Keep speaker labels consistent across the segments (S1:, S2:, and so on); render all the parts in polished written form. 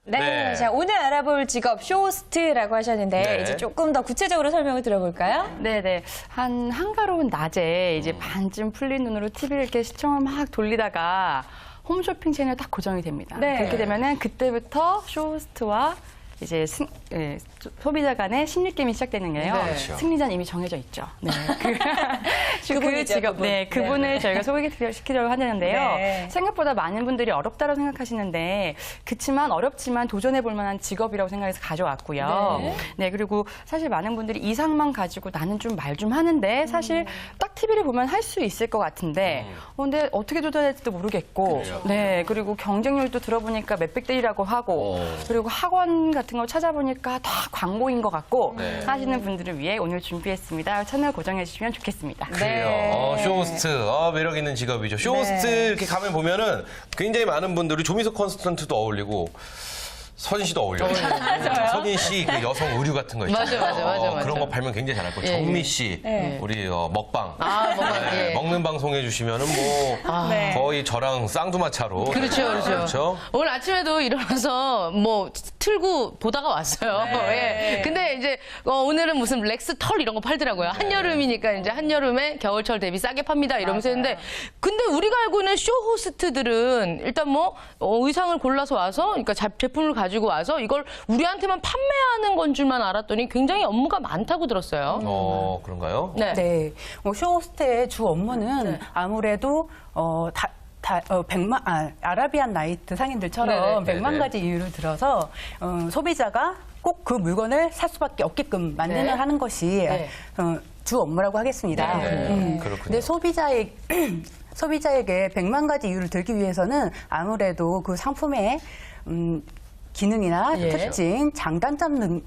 S1: 네.
S2: 네.
S1: 자, 오늘 알아볼 직업 쇼호스트라고 하셨는데
S2: 네.
S1: 이제 조금 더 구체적으로 설명을 들어볼까요?
S3: 네네. 한가로운 낮에 이제 반쯤 풀린 눈으로 TV를 이렇게 시청을 막 돌리다가 홈쇼핑 채널 딱 고정이 됩니다.
S1: 네.
S3: 그렇게 되면은 그때부터 쇼호스트와 이제 소비자 간의 심리 게임이 시작되는 게요.
S2: 네. 그렇죠.
S3: 승리자는 이미 정해져 있죠. 네.
S1: 그분이죠,
S3: 직업,
S1: 그분.
S3: 네, 그분을
S1: 네.
S3: 저희가 소개시키려고 하는데요.
S1: 네.
S3: 생각보다 많은 분들이 어렵다고 생각하시는데 그렇지만 어렵지만 도전해 볼 만한 직업이라고 생각해서 가져왔고요.
S1: 네.
S3: 네, 그리고 사실 많은 분들이 이상만 가지고 나는 좀 말 좀 하는데 사실 딱 TV를 보면 할 수 있을 것 같은데 근데 어떻게 도전할지도 모르겠고
S2: 그래요.
S3: 네, 그리고 경쟁률도 들어보니까 몇백 대 1이라고 하고 그리고 학원 같은 거 찾아보니까 다 광고인 것 같고
S2: 네.
S3: 하시는 분들을 위해 오늘 준비했습니다. 채널 고정해 주시면 좋겠습니다.
S2: 그래요.
S1: 네.
S2: 쇼호스트. 매력 있는 직업이죠. 쇼호스트
S1: 네.
S2: 이렇게 가면 보면은 굉장히 많은 분들이 조미소 컨스턴트도 어울리고 서진 씨도 어울려요. 서진 씨 그 여성 의류 같은 거 있잖아요.
S4: 맞아.
S2: 그런 거 팔면 굉장히 잘할 거예요.
S4: 예,
S2: 정미 씨,
S1: 네.
S2: 우리 먹방.
S4: 먹방,
S2: 네,
S4: 예.
S2: 먹는 방송 해주시면은 뭐
S1: 네.
S2: 거의 저랑 쌍두마차로.
S4: 그렇죠.
S2: 그렇죠.
S4: 오늘 아침에도 일어나서 뭐 틀고 보다가 왔어요.
S1: 네.
S4: 예. 근데 이제 오늘은 무슨 렉스 털 이런 거 팔더라고요.
S2: 네.
S4: 한여름이니까 이제 한여름에 겨울철 대비 싸게 팝니다 이러면서 했는데 근데 우리가 알고 있는 쇼 호스트들은 일단 뭐 의상을 골라서 와서 그러니까 제품을 가지고 와서 이걸 우리한테만 판매하는 건 줄만 알았더니 굉장히 업무가 많다고 들었어요.
S2: 그런가요?
S4: 네.
S5: 네, 쇼호스트의 주 업무는 아무래도 아라비안 나이트 상인들처럼
S4: 네네.
S5: 100만 가지 이유를 들어서 소비자가 꼭 그 물건을 살 수밖에 없게끔 만드는
S4: 네.
S5: 하는 것이 주 업무라고 하겠습니다.
S2: 네, 그렇군요.
S5: 근데 소비자에게 100만 가지 이유를 들기 위해서는 아무래도 그 상품의 기능이나
S4: 예.
S5: 특징, 장단점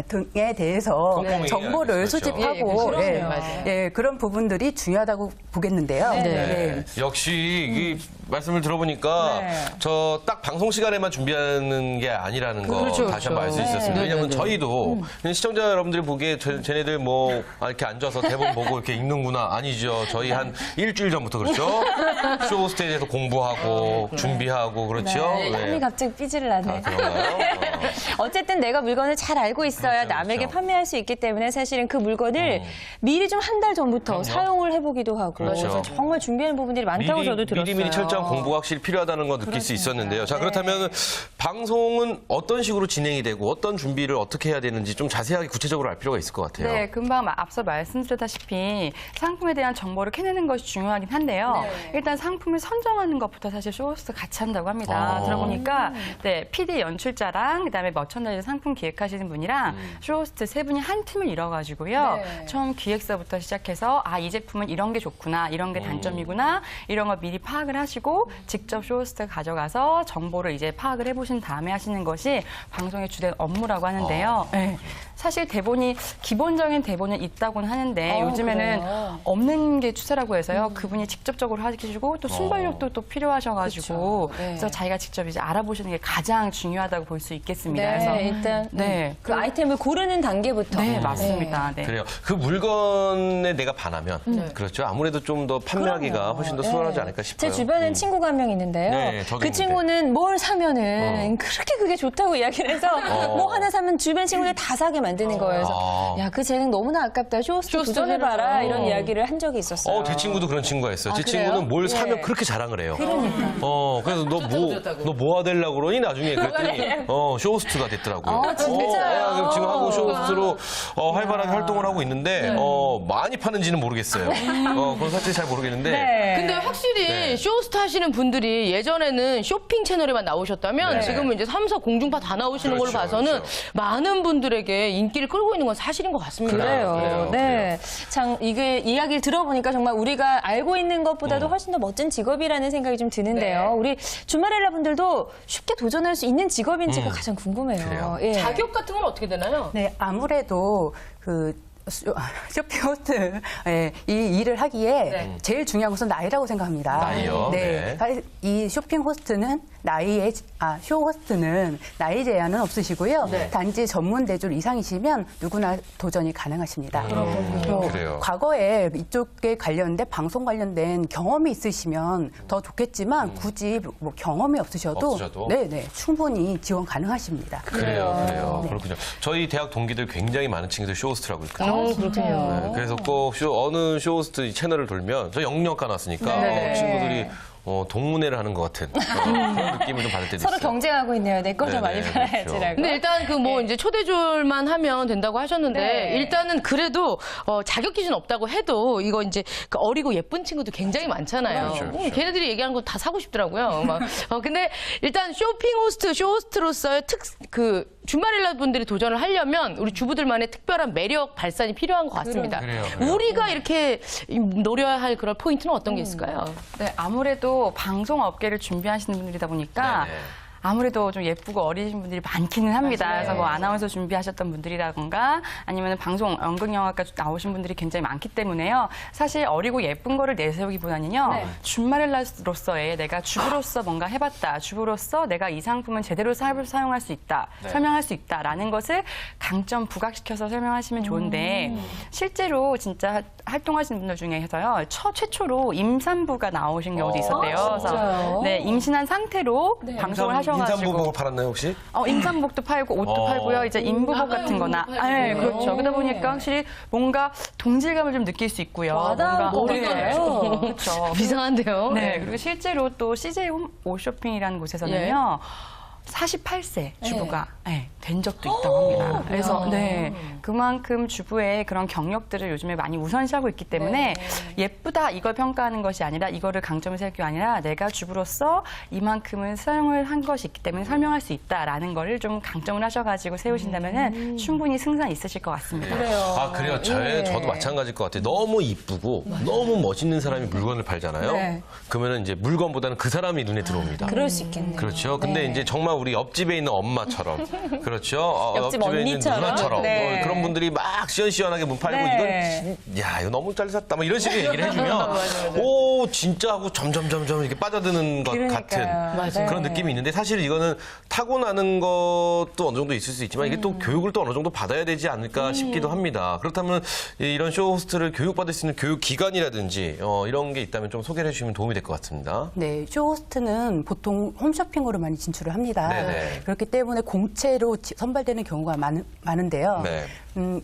S5: 등에 대해서
S2: 꼼꼼히
S5: 정보를
S2: 알겠죠.
S5: 수집하고
S4: 그럼요.
S5: 예,
S4: 맞아요.
S5: 예, 그런 부분들이 중요하다고 보겠는데요.
S2: 네. 역시 이 말씀을 들어보니까
S1: 네.
S2: 저 딱 방송 시간에만 준비하는 게 아니라는 거
S4: 그렇죠,
S2: 다시 한번 알 수
S4: 그렇죠.
S2: 있었습니다.
S4: 네.
S2: 왜냐하면
S4: 네, 네.
S2: 저희도 그냥 시청자 여러분들이 보기에 쟤네들 뭐 이렇게 앉아서 대본 보고 이렇게 읽는구나 아니죠. 저희 한 일주일 전부터 그렇죠. 쇼호스트에 대해서 공부하고 준비하고 그렇죠.
S1: 네. 땀이 갑자기 삐지를 나네.
S2: 그런가요?
S1: 어쨌든 내가 물건을 잘 알고 있어야
S2: 그렇죠,
S1: 남에게
S2: 그렇죠.
S1: 판매할 수 있기 때문에 사실은 그 물건을 미리 좀 한 달 전부터
S2: 그럼요.
S1: 사용을 해보기도 하고
S2: 그렇죠.
S1: 그래서 정말 준비하는 부분들이 많다고 저도 들었어요.
S2: 미리미리 철저한 공부가 확실히 필요하다는 거 느낄 수 있었는데요. 자, 그렇다면 방송은 어떤 식으로 진행이 되고 어떤 준비를 어떻게 해야 되는지 좀 자세하게 구체적으로 알 필요가 있을 것 같아요.
S3: 네, 금방 앞서 말씀드렸다시피 상품에 대한 정보를 캐내는 것이 중요하긴 한데요. 일단 상품을 선정하는 것부터 사실 쇼호스트 같이 한다고 합니다. 들어보니까 네, PD 연출자랑 그다음에 머천다이즈 상품 기획하시는 분이랑 쇼호스트 세 분이 한 팀을 이뤄가지고요. 처음 기획서부터 시작해서 이 제품은 이런 게 좋구나, 이런 게 단점이구나, 이런 걸 미리 파악을 하시고 직접 쇼호스트 가져가서 정보를 이제 파악을 해보신 다음에 하시는 것이 방송의 주된 업무라고 하는데요. 네. 사실 기본적인 대본은 있다고는 하는데 요즘에는
S1: 그래요?
S3: 없는 게 추세라고 해서요. 그분이 직접적으로 해주시고 또 순발력도 또 필요하셔가지고
S1: 그쵸. 네.
S3: 그래서 자기가 직접 이제 알아보시는 게 가장 중요하다고 볼 수 있겠습니다. 그래서
S1: 일단
S3: 네.
S1: 그 아이템을 고르는 단계부터.
S3: 네, 맞습니다. 네.
S2: 그래요. 그 물건에 내가 반하면 그렇죠. 아무래도 좀 더 판매하기가
S1: 그럼요.
S2: 훨씬 더
S1: 네.
S2: 수월하지 않을까 싶어요.
S1: 제 주변엔 친구가 한 명 있는데요.
S2: 네, 저도
S1: 그
S2: 있는데.
S1: 친구는 뭘 사면은 그렇게 그게 좋다고 이야기를 해서 뭐 하나 사면 주변 친구들 다 사게 만드는 거예요. 그래서 야, 그 재능 너무나 아깝다. 쇼호스트 도전해봐라. 이런 이야기를 한 적이 있었어요.
S2: 제 친구도 그런 친구가 있어요. 제
S1: 그래요?
S2: 친구는 뭘 사면
S1: 예.
S2: 그렇게 자랑을 해요.
S1: 그러니까.
S2: 그래서 너 뭐 하려고 그러니? 나중에 그랬더니, 쇼호스트가 됐더라고요.
S1: 진짜요?
S2: 지금 하고 쇼호스트로, 활발하게 활동을 하고 있는데, 많이 파는지는 모르겠어요. 그건 사실 잘 모르겠는데.
S1: 네.
S4: 근데 확실히
S2: 네.
S4: 쇼호스트 하시는 분들이 예전에는 쇼핑 채널에만 나오셨다면
S2: 네.
S4: 지금은 이제 3사 공중파 다 나오시는
S2: 그렇죠,
S4: 걸로 봐서는
S2: 그렇죠.
S4: 많은 분들에게 인기를 끌고 있는 건 사실인 것 같습니다.
S1: 그래요. 네. 참, 이게 이야기를 들어보니까 정말 우리가 알고 있는 것보다도 훨씬 더 멋진 직업이라는 생각이 좀 드는데요. 우리 주말엘라 분들도 쉽게 도전할 수 있는 직업인지가 가장 궁금해요.
S2: 그래요.
S1: 예.
S4: 자격 같은 건 어떻게 되나요?
S5: 네, 아무래도 쇼핑 호스트 이 일을 하기에 제일 중요한 것은 나이라고 생각합니다.
S2: 나이요?
S5: 네. 이 쇼핑 호스트는 쇼호스트는 나이 제한은 없으시고요.
S4: 네.
S5: 단지 전문 대졸 이상이시면 누구나 도전이 가능하십니다.
S2: 그래요.
S5: 과거에 이쪽에 관련된 방송 관련된 경험이 있으시면 더 좋겠지만 굳이 뭐 경험이 없으셔도 네네 충분히 지원 가능하십니다.
S2: 그래요. 그렇군요. 저희 대학 동기들 굉장히 많은 친구들 쇼호스트라고 있거든요.
S4: 그렇군요.
S2: 네, 그래서 꼭 어느 쇼호스트 채널을 돌면 저 영문학과 나왔으니까 친구들이 동문회를 하는 것 같은 그런 느낌을 좀 받을 때도
S1: 서로
S2: 있어요.
S1: 경쟁하고 있네요. 내 거 좀
S2: 네네,
S1: 많이 팔아야지라고.
S2: 그렇죠.
S4: 근데 일단 그 뭐 이제 초대졸만 하면 된다고 하셨는데
S1: 네.
S4: 일단은 그래도 자격 기준 없다고 해도 이거 이제 그 어리고 예쁜 친구도 굉장히 많잖아요.
S2: 그렇죠.
S4: 걔네들이 얘기하는 거 다 사고 싶더라고요. 막. 근데 일단 쇼호스트로서의 주말일라 분들이 도전을 하려면 우리 주부들만의 특별한 매력 발산이 필요한 것 같습니다.
S2: 그래요.
S4: 우리가 이렇게 노려야 할 그런 포인트는 어떤 게 있을까요?
S3: 네, 아무래도 방송 업계를 준비하시는 분들이다 보니까
S2: 네네.
S3: 아무래도 좀 예쁘고 어리신 분들이 많기는 합니다.
S1: 맞아요.
S3: 그래서 뭐 아나운서 준비하셨던 분들이라던가 아니면 방송, 연극영화과 나오신 분들이 굉장히 많기 때문에요. 사실 어리고 예쁜 거를 내세우기보다는요.
S1: 네.
S3: 준마렐라로서의 내가 주부로서 뭔가 해봤다. 주부로서 내가 이 상품은 제대로 사용할 수 있다. 설명할 수 있다라는 것을 강점 부각시켜서 설명하시면 좋은데 실제로 진짜 활동하시는 분들 중에서요. 최초로 임산부가 나오신 경우도 있었대요.
S1: 진짜요?
S3: 네, 임신한 상태로 방송을 하셔가지고
S2: 인삼부복을 팔았나요 혹시?
S3: 임산복도 팔고 옷도 팔고요. 이제 인부복 같은 거나. 네, 그렇죠. 그러다 보니까 확실히 뭔가 동질감을 좀 느낄 수 있고요.
S1: 와닿은
S3: 뭔가 그렇죠.
S4: 이상한데요?
S3: 네, 그리고 실제로 또 CJ 옷쇼핑이라는 곳에서는요. 48세 주부가 된 적도 있다고 합니다. 그래서 그만큼 주부의 그런 경력들을 요즘에 많이 우선시하고 있기 때문에 예쁘다 이걸 평가하는 것이 아니라 이거를 강점을 세우기 아니라 내가 주부로서 이만큼은 사용을 한 것이 있기 때문에 설명할 수 있다라는 거를 좀 강점을 하셔가지고 세우신다면은 충분히 승산 있으실 것 같습니다.
S2: 그래요. 저도 마찬가지일 것 같아요. 너무 이쁘고 너무 멋있는 사람이 물건을 팔잖아요.
S1: 네.
S2: 그러면 이제 물건보다는 그 사람이 눈에 들어옵니다.
S1: 그럴 수 있겠네요.
S2: 그렇죠. 근데 이제 정말 우리 옆집에 있는 엄마처럼, 그렇죠.
S1: 옆집
S2: 옆집에 있는
S1: 언니처럼.
S2: 누나처럼
S1: 네.
S2: 그런 분들이 막 시원시원하게 문 팔고
S1: 네.
S2: 이거 너무 잘 샀다. 뭐 이런 식으로 얘기를 해주면 오 진짜 하고 점점 이렇게 빠져드는 것
S1: 그러니까요.
S2: 같은 그런 느낌이 있는데 사실 이거는 타고나는 것도 어느 정도 있을 수 있지만 이게 또 교육을 또 어느 정도 받아야 되지 않을까 싶기도 합니다. 그렇다면 이런 쇼호스트를 교육받을 수 있는 교육기관이라든지 이런 게 있다면 좀 소개를 해주시면 도움이 될 것 같습니다.
S5: 네, 쇼호스트는 보통 홈쇼핑으로 많이 진출을 합니다.
S2: 네네.
S5: 그렇기 때문에 공채로 선발되는 경우가 많은데요.
S2: 네.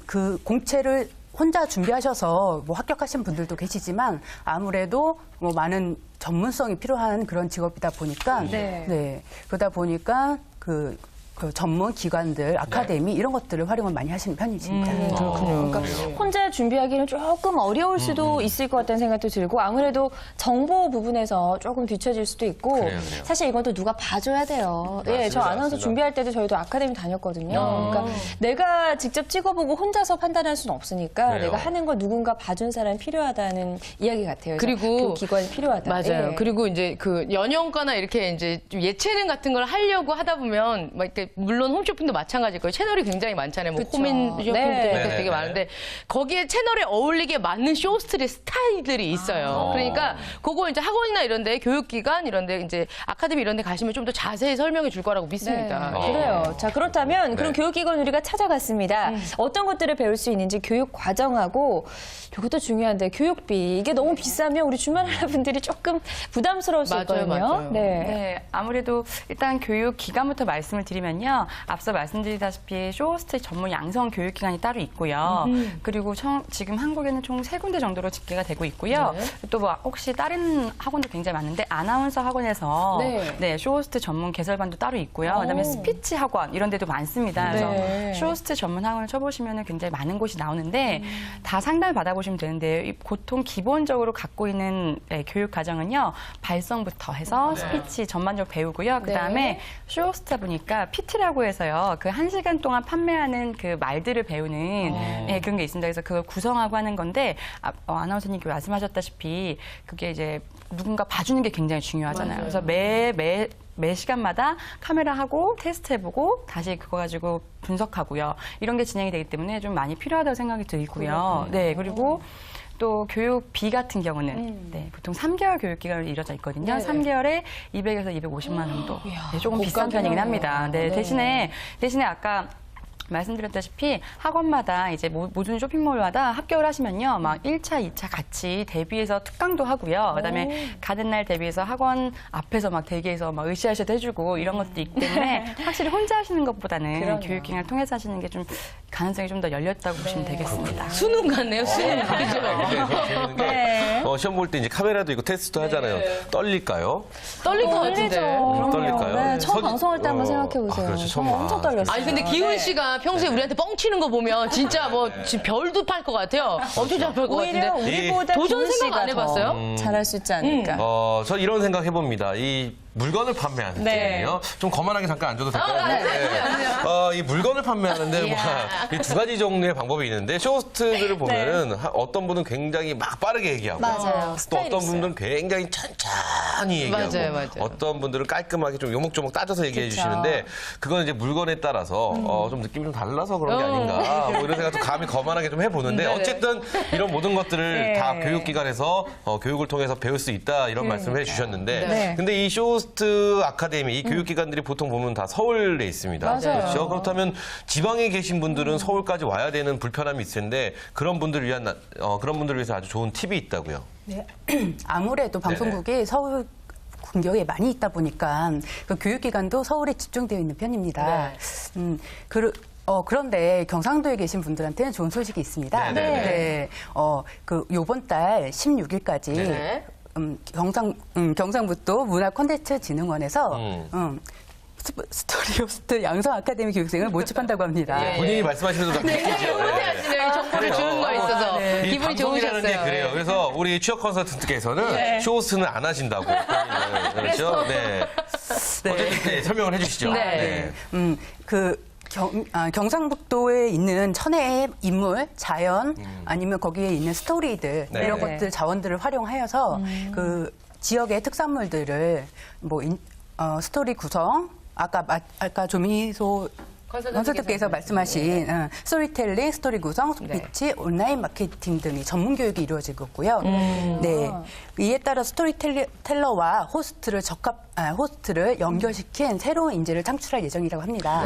S5: 그 공채를 혼자 준비하셔서 뭐 합격하신 분들도 계시지만 아무래도 뭐 많은 전문성이 필요한 그런 직업이다 보니까 그러다 보니까 그 전문 기관들, 아카데미 이런 것들을 활용을 많이 하시는 편이십니다.
S1: 그렇군요. 그러니까 혼자 준비하기는 조금 어려울 수도 있을 것 같다는 생각도 들고 아무래도 정보 부분에서 조금 뒤처질 수도 있고
S2: 그래요.
S1: 사실 이것도 누가 봐줘야 돼요. 예, 저 아나운서
S2: 맞습니다.
S1: 준비할 때도 저희도 아카데미 다녔거든요. 그러니까 내가 직접 찍어보고 혼자서 판단할 수는 없으니까
S2: 그래요.
S1: 내가 하는 거 누군가 봐준 사람이 필요하다는 이야기 같아요. 그래서
S4: 그리고
S1: 그 기관이 필요하다.
S4: 맞아요.
S1: 예.
S4: 그리고 이제 그 연영과나 이렇게 이제 좀 예체능 같은 걸 하려고 하다 보면 막 이렇게 물론 홈쇼핑도 마찬가지일 거예요. 채널이 굉장히 많잖아요. 뭐
S1: 그쵸.
S4: 호민 쇼핑도
S1: 네.
S4: 되게 많은데 거기에 채널에 어울리게 맞는 쇼호스트의 스타일들이 있어요. 그러니까 그거 이제 학원이나 이런데 교육기관 이런데 이제 아카데미 이런데 가시면 좀 더 자세히 설명해 줄 거라고 믿습니다.
S1: 네, 그래요. 자, 그렇다면 그런
S2: 네.
S1: 교육기관 우리가 찾아갔습니다. 어떤 것들을 배울 수 있는지 교육 과정하고 이것도 중요한데 교육비 이게 너무 비싸면 우리 주말하라 분들이 조금 부담스러울 수
S4: 맞아요,
S1: 있거든요.
S4: 맞아요.
S3: 네, 아무래도 일단 교육 기관부터 말씀을 드리면요. 앞서 말씀드리다시피 쇼호스트 전문 양성 교육기관이 따로 있고요. 그리고 지금 한국에는 총 3군데 정도로 집계가 되고 있고요. 또 뭐 혹시 다른 학원도 굉장히 많은데 아나운서 학원에서 쇼호스트 전문 개설반도 따로 있고요. 그다음에 스피치 학원 이런 데도 많습니다. 그래서 쇼호스트 전문 학원을 쳐보시면 굉장히 많은 곳이 나오는데 다 상담을 받아보시면 되는데요. 보통 기본적으로 갖고 있는 교육 과정은요. 발성부터 해서 스피치 전반적으로 배우고요. 그다음에 쇼호스트다 보니까 PT라고 해서요. 그 1시간 동안 판매하는 그 말들을 배우는 그런 게 있습니다. 그래서 그걸 구성하고 하는 건데 아나운서님께 말씀하셨다시피 그게 이제 누군가 봐주는 게 굉장히 중요하잖아요. 그래서 매 시간마다 카메라하고 테스트해보고 다시 그거 가지고 분석하고요. 이런 게 진행이 되기 때문에 좀 많이 필요하다고 생각이 들고요. 네, 그리고 또 교육비 같은 경우는 네, 보통 3개월 교육기간으로 이루어져 있거든요.
S1: 네.
S3: 3개월에 200에서 250만 원 정도. 네, 조금 비싼
S1: 고가긴
S3: 편이긴
S1: 하네요.
S3: 합니다. 네,
S1: 네.
S3: 대신에 아까 말씀드렸다시피 학원마다 이제 모든 쇼핑몰마다 합격을 하시면요. 막 1차, 2차 같이 대비해서 특강도 하고요. 그다음에 가는 날 대비해서 학원 앞에서 막 대기해서 막 으쌰으쌰 해주고 이런 것도 있기 때문에 확실히 혼자 하시는 것보다는
S1: 그럼요.
S3: 교육기간을 통해서 하시는 게 좀 가능성이 좀 더 열렸다고 보시면 되겠습니다.
S4: 수능 같네요, 수능. 그죠?
S2: 근데 되게 재밌는 게
S1: 네.
S2: 시험 볼 때 이제 카메라도 있고 테스트도 하잖아요. 떨릴까요?
S4: 떨릴 것 같은데.
S2: 떨릴까요?
S1: 네, 처음
S2: 서기-
S1: 방송할 때 한번 생각해 보세요.
S2: 그렇죠. 처음
S1: 엄청 떨렸어요.
S4: 아니 근데 기훈
S1: 네.
S4: 씨가 평소에 우리한테 뻥치는 거 보면 진짜 뭐 지금 별도 팔 것 같아요. 엄청 잘 팔 것
S1: 오히려
S4: 같은데.
S1: 우리보다
S4: 도전
S1: 기훈
S4: 생각
S1: 씨가
S4: 안 해봤어요?
S1: 더 잘할 수 있지 않을까.
S2: 저 이런 생각 해봅니다. 이 물건을 판매하는
S1: 네.
S2: 때요. 좀 거만하게 잠깐 앉아도 될까요? 네. 이 물건을 판매하는데 이 두 가지 종류의 방법이 있는데 쇼호스트들을 보면은 어떤 분은 굉장히 막 빠르게 얘기하고
S1: 맞아요.
S2: 또
S1: 스타일이
S2: 어떤
S1: 있어요.
S2: 분들은 굉장히 천천히 얘기하고
S4: 맞아요.
S2: 어떤 분들은 깔끔하게 좀 요목조목 따져서 얘기해
S1: 그쵸.
S2: 주시는데 그건 이제 물건에 따라서 좀 느낌이 좀 달라서 그런 게 아닌가 뭐 이런 생각도 감히 거만하게 좀 해보는데 어쨌든 이런 모든 것들을
S1: 네.
S2: 다 교육기관에서 교육을 통해서 배울 수 있다 이런 말씀을 해주셨는데
S1: 네.
S2: 근데 이 쇼호스트 아카데미 이 교육기관들이 보통 보면 다 서울에 있습니다.
S1: 맞아요.
S2: 그렇죠? 그렇다면 지방에 계신 분들은 서울까지 와야 되는 불편함이 있을 텐데 그런 분들을 위해서 아주 좋은 팁이 있다고요.
S5: 네. 아무래도 방송국이 서울 근교에 많이 있다 보니까 그 교육기관도 서울에 집중되어 있는 편입니다. 그런데 경상도에 계신 분들한테는 좋은 소식이 있습니다.
S2: 네.
S5: 요번 달 16일까지
S4: 네.
S5: 경상북도 문화콘텐츠진흥원에서 스토리 호스트 양성 아카데미 교육생을 모집한다고 합니다.
S2: 본인이 말씀하시면서 다 느끼죠.
S4: 하시네요. 정보를 주는 거에 있어서
S2: 이
S4: 기분이
S2: 방송이라는 게
S4: 좋으셨어요.
S2: 그래요. 그래서 우리 취업 컨설턴트께서는 쇼호스트는 안 하신다고. 그렇죠? 네. 어쨌든 설명을 해주시죠.
S4: 네.
S5: 경상북도에 있는 천혜의 인물, 자연, 아니면 거기에 있는 스토리들,
S2: 네.
S5: 이런
S2: 네.
S5: 것들 자원들을 활용하여서 그 지역의 특산물들을 스토리 구성, 아까 조미소 컨설트께서 말씀하신 스토리텔링, 스토리 구성, 스피치, 온라인 마케팅 등의 전문 교육이 이루어지고 있고요. 네. 이에 따라 스토리텔러와 호스트를 연결시킨 새로운 인재를 창출할 예정이라고 합니다.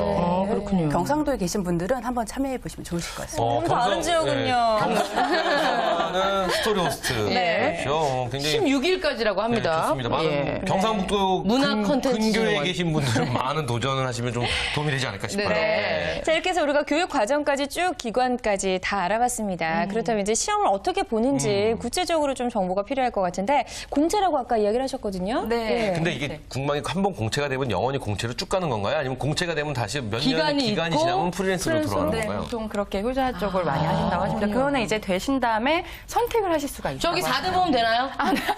S4: 그렇군요.
S5: 경상도에 계신 분들은 한번 참여해 보시면 좋으실 것 같습니다.
S1: 다른 지역은요.
S2: 경상도는 스토리 호스트.
S1: 네.
S2: 그렇죠. 굉장히
S4: 16일까지라고 합니다.
S2: 네, 좋습니다. 많은
S4: 예.
S2: 경상북도
S4: 문화 콘텐츠
S2: 근교에
S4: 지원원.
S2: 계신 분들은 많은 도전을 하시면 좀 도움이 되지 않을까 싶어요.
S4: 네.
S1: 자, 이렇게 해서 우리가 교육 과정까지 쭉 기관까지 다 알아봤습니다. 그렇다면 이제 시험을 어떻게 보는지 구체적으로 좀 정보가 필요할 것 같은데 공채라고 아까 이야기를 하셨거든요.
S3: 네.
S2: 근데 이게 궁금한 게 한 번 공채가 되면 영원히 공채로 쭉 가는 건가요? 아니면 공채가 되면 다시 몇
S4: 기간이
S2: 년의 기간이
S4: 있고
S2: 지나면 프리랜서로 돌아가는
S3: 네,
S2: 건가요?
S3: 보통 그렇게 효자 쪽을 많이 하신다고 하십니다. 그거는 이제 되신 다음에 선택을 하실 수가 있어요.
S4: 저기 4대 보험 되나요?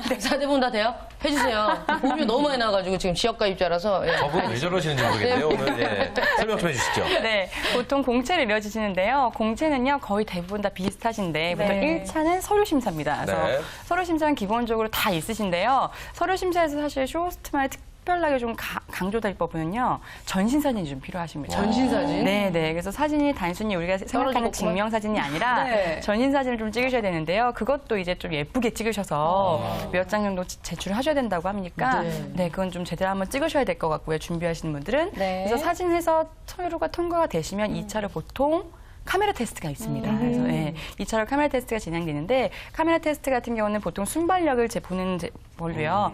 S4: 4대 보험 다 돼요? 해주세요. 보험료 너무 많이 나와가지고 지금 지역가입자라서. 예.
S2: 저분 왜 저러시는지 모르겠네요. 오늘 예. 설명 좀 해주시죠.
S3: 네, 보통 공채를 이루어지시는데요. 공채는요, 거의 대부분 다 비슷하신데, 보통
S1: 네.
S3: 1차는 서류 심사입니다. 그래서
S2: 네.
S3: 서류 심사는 기본적으로 다 있으신데요. 서류 심사에서 사실 쇼호스트만의 특별하게 좀 강조될 부분은요, 전신 사진이 좀 필요하십니다.
S4: 전신 사진?
S3: 네. 그래서 사진이 단순히 우리가 생각하는
S4: 떨어지고
S3: 증명 사진이 아니라
S1: 네.
S3: 전신 사진을 좀 찍으셔야 되는데요. 그것도 이제 좀 예쁘게 찍으셔서 몇 장 정도 제출을 하셔야 된다고 하니까 네, 그건 좀 제대로 한번 찍으셔야 될 것 같고요. 준비하시는 분들은.
S1: 네.
S3: 그래서 사진에서 서류가 통과가 되시면 2차를 보통 카메라 테스트가 있습니다. 그래서 네, 2차로 카메라 테스트가 진행되는데 카메라 테스트 같은 경우는 보통 순발력을 보는 걸로요.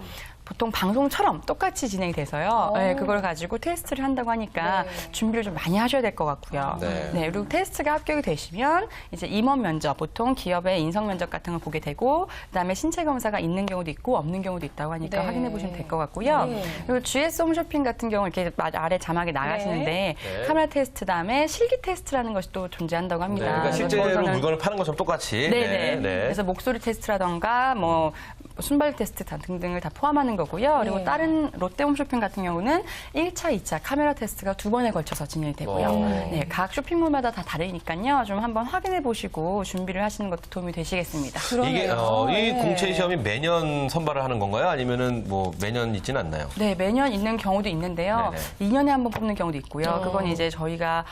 S3: 보통 방송처럼 똑같이 진행이 돼서요. 네, 그걸 가지고 테스트를 한다고 하니까 준비를 좀 많이 하셔야 될 것 같고요.
S2: 네.
S3: 그리고 테스트가 합격이 되시면 이제 임원 면접, 보통 기업의 인성 면접 같은 걸 보게 되고 그다음에 신체 검사가 있는 경우도 있고 없는 경우도 있다고 하니까
S1: 네.
S3: 확인해 보시면 될 것 같고요. 그리고 GS 홈쇼핑 같은 경우 이렇게 아래 자막에 나가시는데 카메라 테스트 다음에 실기 테스트라는 것이 또 존재한다고
S2: 네,
S3: 합니다.
S2: 그러니까
S3: 그래서
S2: 실제로
S3: 거기서는
S2: 물건을 파는 것처럼 똑같이.
S3: 네네. 그래서 목소리 테스트라던가 뭐 순발 테스트 등등을 다 포함하는 거고요. 그리고 다른 롯데홈쇼핑 같은 경우는 1차, 2차 카메라 테스트가 2번에 걸쳐서 진행이 되고요. 네, 각 쇼핑몰마다 다 다르니까요. 좀 한번 확인해 보시고 준비를 하시는 것도 도움이 되시겠습니다.
S2: 이게 이 공채 시험이 매년 선발을 하는 건가요? 아니면은 뭐 매년 있지는 않나요?
S3: 네, 매년 있는 경우도 있는데요.
S2: 네네.
S3: 2년에 한 번 뽑는 경우도 있고요. 그건 이제 저희가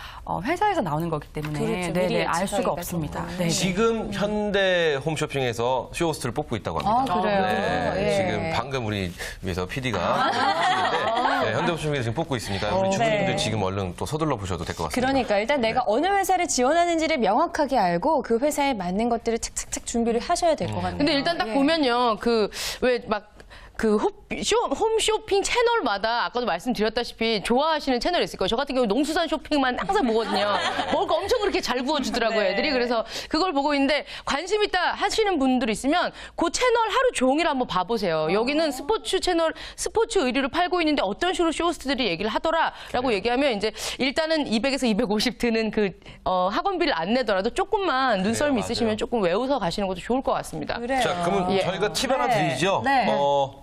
S3: 회사에서 나오는 거기 때문에
S1: 그렇죠. 미리
S3: 알 수가
S1: 예측하기가
S3: 없습니다.
S1: 좀.
S3: 네.
S2: 지금 현대 홈쇼핑에서 쇼호스트를 뽑고 있다고 합니다.
S1: 아, 그래요?
S2: 네,
S1: 예.
S2: 지금 방금 우리 위에서 PD가 하시는데 네, 현대 홈쇼핑에서 지금 뽑고 있으니까 우리 주부님들
S1: 네.
S2: 지금 얼른 또 서둘러 보셔도 될 것 같습니다.
S1: 그러니까 일단 내가 어느 회사를 지원하는지를 명확하게 알고 그 회사에 맞는 것들을 착착착 준비를 하셔야 될 것 같네요.
S4: 근데 일단 딱 보면요. 홈쇼핑 채널마다 아까도 말씀드렸다시피 좋아하시는 채널이 있을 거예요. 저 같은 경우 농수산 쇼핑만 항상 보거든요. 먹을 거 엄청 그렇게 잘 구워주더라고요, 애들이. 그래서 그걸 보고 있는데 관심 있다 하시는 분들 있으면 그 채널 하루 종일 한번 봐보세요. 여기는 스포츠 채널, 스포츠 의류를 팔고 있는데 어떤 식으로 쇼호스트들이 얘기를 하더라라고 얘기하면 이제 일단은 200에서 250 드는 학원비를 안 내더라도 조금만 눈썰미
S2: 맞아요.
S4: 있으시면 조금 외워서 가시는 것도 좋을 것 같습니다.
S1: 그래요.
S2: 자, 그러면 저희가 팁 하나 드리죠.
S1: 네.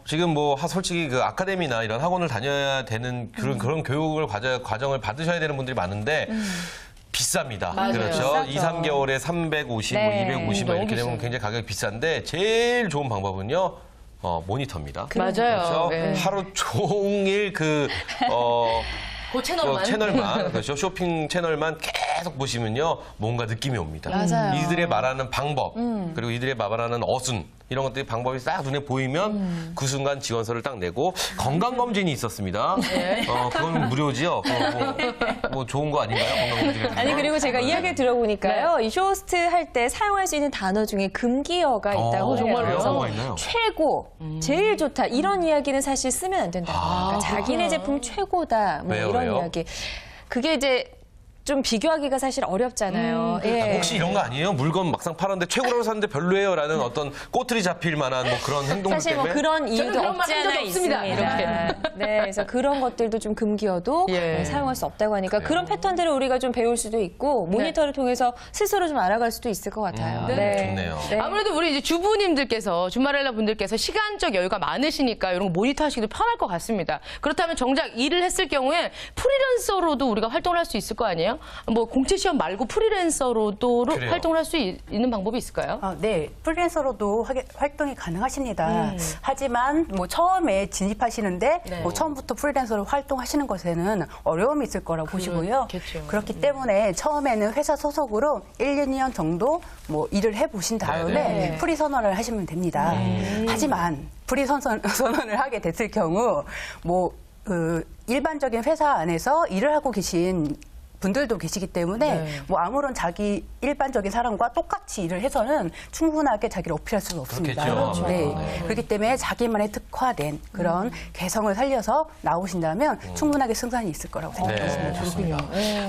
S2: 지금 뭐 솔직히 그 아카데미나 이런 학원을 다녀야 되는 그런 교육을 과정을 받으셔야 되는 분들이 많은데 비쌉니다.
S4: 맞아요.
S2: 그렇죠.
S1: 비싸죠.
S2: 2, 3개월에 350,
S1: 네.
S2: 250
S4: 너무
S2: 이렇게 되면
S4: 비싸요.
S2: 굉장히 가격이 비싼데 제일 좋은 방법은요. 모니터입니다.
S4: 맞아요.
S2: 그렇죠.
S4: 네.
S2: 하루 종일
S4: 그 채널만.
S2: 채널만 그렇죠. 쇼핑 채널만 계속 보시면요 뭔가 느낌이 옵니다.
S1: 맞아요.
S2: 이들의 말하는 방법 그리고 이들의 말하는 어순 이런 것들이 방법이 싹 눈에 보이면 그 순간 지원서를 딱 내고 건강 검진이 있었습니다. 그건 무료지요. 뭐 좋은 거 아닌가요? 건강 검진.
S1: 아니 그리고 제가 이야기를 들어보니까요. 이 쇼호스트 할 때 사용할 수 있는 단어 중에 금기어가 있다고 해요.
S2: 정말요?
S1: 그래서
S2: 뭐가 있나요?
S1: 최고, 제일 좋다 이런 이야기는 사실 쓰면 안 된다고 합니다. 자기네 제품 최고다 뭐
S2: 왜요,
S1: 이런
S2: 왜요?
S1: 이야기. 그게 이제 좀 비교하기가 사실 어렵잖아요. 예.
S2: 혹시 이런 거 아니에요? 물건 막상 팔았는데 최고라고 샀는데 별로예요라는 어떤 꼬투리 잡힐 만한 뭐 그런 행동들
S1: 사실 뭐
S2: 때문에
S1: 그런 이유도
S4: 그런 말
S1: 없지
S4: 한 적이
S1: 않아
S4: 없습니다.
S1: 있습니다. 네, 그래서 그런 것들도 좀 금기어도
S4: 예.
S1: 사용할 수 없다고 하니까 그런 패턴들을 우리가 좀 배울 수도 있고 모니터를 통해서 스스로 좀 알아갈 수도 있을 것 같아요.
S2: 좋네요.
S4: 아무래도 우리 이제 주부님들께서 주말렐라 분들께서 시간적 여유가 많으시니까 이런 거 모니터 하시기도 편할 것 같습니다. 그렇다면 정작 일을 했을 경우에 프리랜서로도 우리가 활동을 할 수 있을 거 아니에요? 뭐 공채 시험 말고 프리랜서로도
S2: 그래요.
S4: 활동을 할 수 있는 방법이 있을까요?
S5: 네, 프리랜서로도 활동이 가능하십니다. 하지만 뭐 처음에 진입하시는데 뭐 처음부터 프리랜서로 활동하시는 것에는 어려움이 있을 거라고 보시고요.
S4: 그렇겠죠.
S5: 그렇기 때문에 처음에는 회사 소속으로 1, 2년 정도 뭐 일을 해보신 다음에
S1: 네네.
S5: 프리 선언을 하시면 됩니다. 하지만 프리 선언을 하게 됐을 경우 뭐 일반적인 회사 안에서 일을 하고 계신 분들도 계시기 때문에 뭐 아무런 자기 일반적인 사람과 똑같이 일을 해서는 충분하게 자기를 어필할 수는 없습니다.
S2: 그렇겠죠.
S5: 네. 그렇기 때문에 자기만의 특화된 그런 개성을 살려서 나오신다면 충분하게 승산이 있을 거라고 생각합니다.
S2: 네, 좋습니다.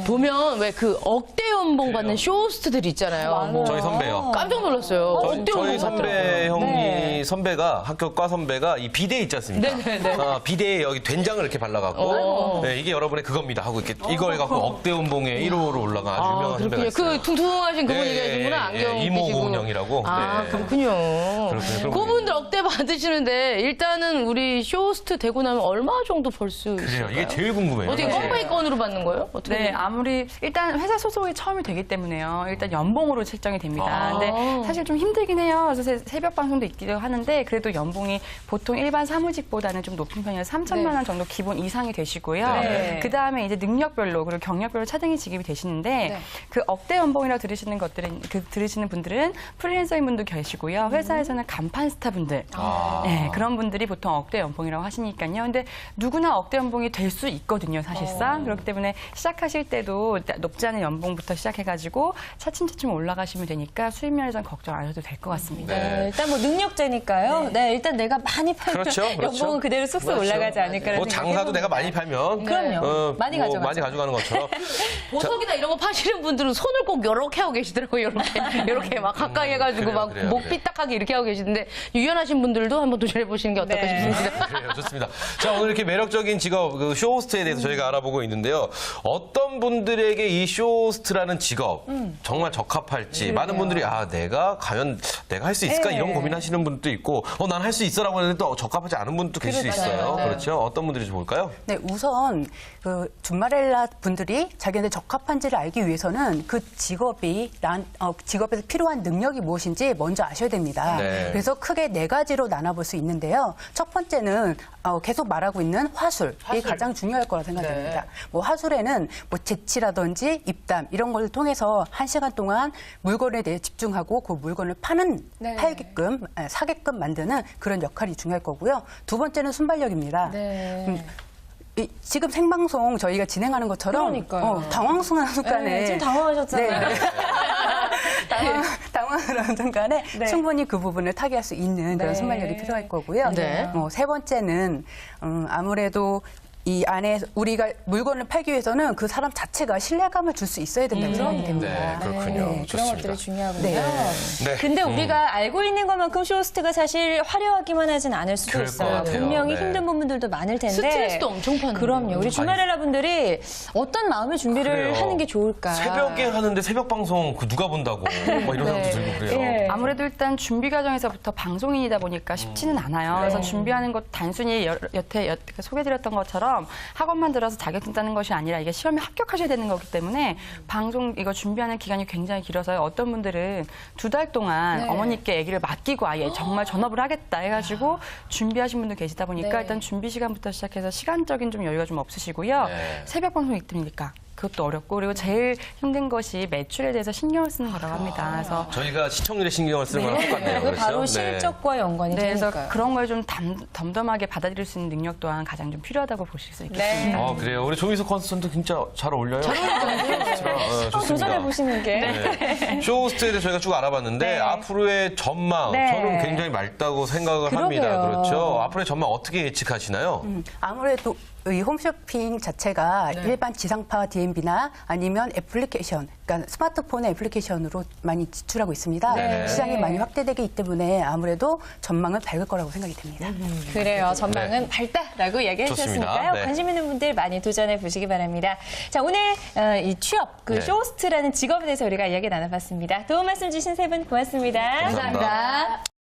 S4: 보면 왜 그 억대 연봉 받는 쇼호스트들 있잖아요.
S2: 저희 선배요.
S4: 깜짝 놀랐어요. 억대
S2: 저희
S4: 연봉
S2: 선배
S4: 받더라고요.
S2: 형이 선배가 학교 과 선배가 이 비데 있지 않습니까? 비데에 여기 된장을 이렇게 발라갖고 네, 이게 여러분의 그겁니다 하고 이렇게 이걸 갖고 억대 연봉에 1호로 올라간 아주 유명한 선배가
S4: 그렇군요.
S2: 있어요.
S4: 그 퉁퉁하신 그분
S2: 예,
S4: 얘기하시는구나.
S2: 예,
S4: 안경
S2: 예, 이모
S4: 끼시고.
S2: 고은영이라고.
S4: 아,
S2: 네.
S4: 그렇군요.
S2: 그렇군요.
S4: 그분들 억대 받으시는데 일단은 우리 쇼호스트 되고 나면 얼마 정도 벌 수
S2: 그래요.
S4: 있을까요?
S2: 이게 제일 궁금해요.
S4: 어떻게
S2: 사실.
S4: 컴퍼니 건으로 받는 거예요? 어떻게?
S3: 네, 아무리 일단 회사 소속이 처음이 되기 때문에요. 일단 연봉으로 책정이 됩니다. 근데 사실 좀 힘들긴 해요. 그래서 새벽 방송도 있기도 하는데 그래도 연봉이 보통 일반 사무직보다는 좀 높은 편이어서 3천만 원 정도 기본 이상이 되시고요.
S1: 네.
S3: 그 다음에 이제 능력별로 그리고 경력별로 차등이 지급이 되시는데 그 억대 연봉이라고 들으시는 것들은 들으시는 분들은 프리랜서인 분도 계시고요. 회사에서는 간판 스타분들, 네, 그런 분들이 보통 억대 연봉이라고 하시니까요. 근데 누구나 억대 연봉이 될 수 있거든요, 사실상. 그렇기 때문에 시작하실 때도 높지 않은 연봉부터 시작해가지고 차츰차츰 올라가시면 되니까 수입 면에서는 걱정 안 하셔도 될 것 같습니다.
S1: 네, 일단 뭐 능력자니까요. 네, 일단 내가 많이 팔면
S2: 그렇죠, 그렇죠.
S1: 연봉은 그대로 쑥쑥 올라가지 않을까라는
S2: 뭐 장사도
S1: 생각이
S2: 내가 많이 팔면
S1: 그럼요. 많이
S2: 뭐
S1: 가져가죠.
S2: 많이 가져가는 것처럼
S4: 보석이나 이런 거 파시는 분들은 손을 꼭 이렇게 하고 계시더라고요. 이렇게 막 가까이 해가지고 막
S2: 그래요.
S4: 목 삐딱하게 이렇게 하고 계시는데 유연하신 분들도 한번 도전해 보시는 게 어떨까 싶습니다.
S2: 그래요, 좋습니다. 자, 오늘 이렇게 매력적인 직업, 그 쇼호스트에 대해서 저희가 알아보고 있는데요. 어떤 분들에게 이 쇼호스트라는 직업 정말 적합할지 많은 분들이 내가 과연 내가 할 수 있을까
S1: 네.
S2: 이런 고민하시는 분도 있고, 난 할 수 있어라고 하는데 또 적합하지 않은 분도 계실 수 있어요.
S1: 네.
S2: 그렇죠? 어떤 분들이 좋을까요?
S5: 네, 우선 그 준마렐라 분들이 자기한테 적합한지를 알기 위해서는 그 직업에서 필요한 능력이 무엇인지 먼저 아셔야 됩니다.
S2: 네.
S5: 그래서 크게 4가지로 나눠볼 수 있는데요. 첫 번째는 계속 말하고 있는 화술이 가장 중요할 거라 생각됩니다. 뭐 화술에는 뭐 재치라든지 입담 이런 걸 통해서 1시간 동안 물건에 대해 집중하고 그 물건을 팔게끔 사게끔 만드는 그런 역할이 중요할 거고요. 두 번째는 순발력입니다. 지금 생방송 저희가 진행하는 것처럼
S1: 그러니까요.
S5: 당황스러운 순간에
S1: 네, 지금 당황하셨잖아요.
S5: 네. 당황스러운 순간에 충분히 그 부분을 타개할 수 있는 그런 순발력이 필요할 거고요.
S4: 네.
S5: 세 번째는 아무래도 이 안에 우리가 물건을 팔기 위해서는 그 사람 자체가 신뢰감을 줄 수 있어야 된다고 생각이 됩니다.
S2: 네, 그렇군요.
S1: 그런
S2: 좋습니다.
S1: 것들이 중요하군요.
S2: 네.
S1: 근데 우리가 알고 있는 것만큼 쇼호스트가 사실 화려하기만 하진 않을 수도
S2: 그럴 것
S1: 있어요.
S2: 같아요.
S1: 분명히
S2: 네.
S1: 힘든 부분들도 많을 텐데.
S4: 스트레스도 엄청 받는
S1: 그럼요. 우리 주말렐라 분들이 어떤 마음의 준비를
S2: 그래요.
S1: 하는 게 좋을까?
S2: 새벽에 하는데 새벽 방송 누가 본다고 막 이런 생각도 들고 그래요.
S1: 예.
S3: 아무래도 일단 준비 과정에서부터 방송인이다 보니까 쉽지는 않아요. 그래서 준비하는 것 단순히 여태 소개드렸던 것처럼 학원만 들어서 자격증 따는 것이 아니라 이게 시험에 합격하셔야 되는 거기 때문에 방송 이거 준비하는 기간이 굉장히 길어서요. 어떤 분들은 2달 동안 어머니께 아기를 맡기고 아예 정말 전업을 하겠다 해가지고 준비하신 분들 계시다 보니까 일단 준비 시간부터 시작해서 시간적인 좀 여유가 좀 없으시고요. 새벽 방송 있으니까 그것도 어렵고 그리고 제일 힘든 것이 매출에 대해서 신경을 쓰는 거라고 합니다. 그래서
S2: 저희가 시청률에 신경을 쓰는 거랑 똑같네요.
S1: 그
S2: 그렇죠?
S1: 바로
S2: 네.
S1: 실적과 연관이
S3: 네, 그래서
S1: 되니까요.
S3: 그런 걸 좀 덤덤하게 받아들일 수 있는 능력 또한 가장 좀 필요하다고 보실 수 있겠습니다.
S2: 그래요. 우리 조미수 컨설턴트 진짜 잘 어울려요. 잘 어울려요. 좋습니다.
S1: 도전해 보시는 게.
S2: 네. 쇼호스트에 대해 저희가 쭉 알아봤는데 앞으로의 전망
S1: 네.
S2: 저는 굉장히 맑다고 생각을 합니다.
S1: 그러게요.
S2: 그렇죠. 앞으로의 전망 어떻게 예측하시나요?
S5: 아무래도 이 홈쇼핑 자체가 일반 지상파 DMB나 아니면 애플리케이션, 그러니까 스마트폰의 애플리케이션으로 많이 지출하고 있습니다.
S2: 네.
S5: 시장이 많이 확대되기 때문에 아무래도 전망은 밝을 거라고 생각이 됩니다.
S1: 그래요. 전망은 밝다라고 얘기해
S2: 좋습니다.
S1: 주셨으니까요.
S2: 네.
S1: 관심 있는 분들 많이 도전해 보시기 바랍니다. 자, 오늘 이 취업, 그
S2: 네.
S1: 쇼호스트라는 직업에 대해서 우리가 이야기 나눠봤습니다. 도움 말씀 주신 세 분 고맙습니다.
S2: 감사합니다.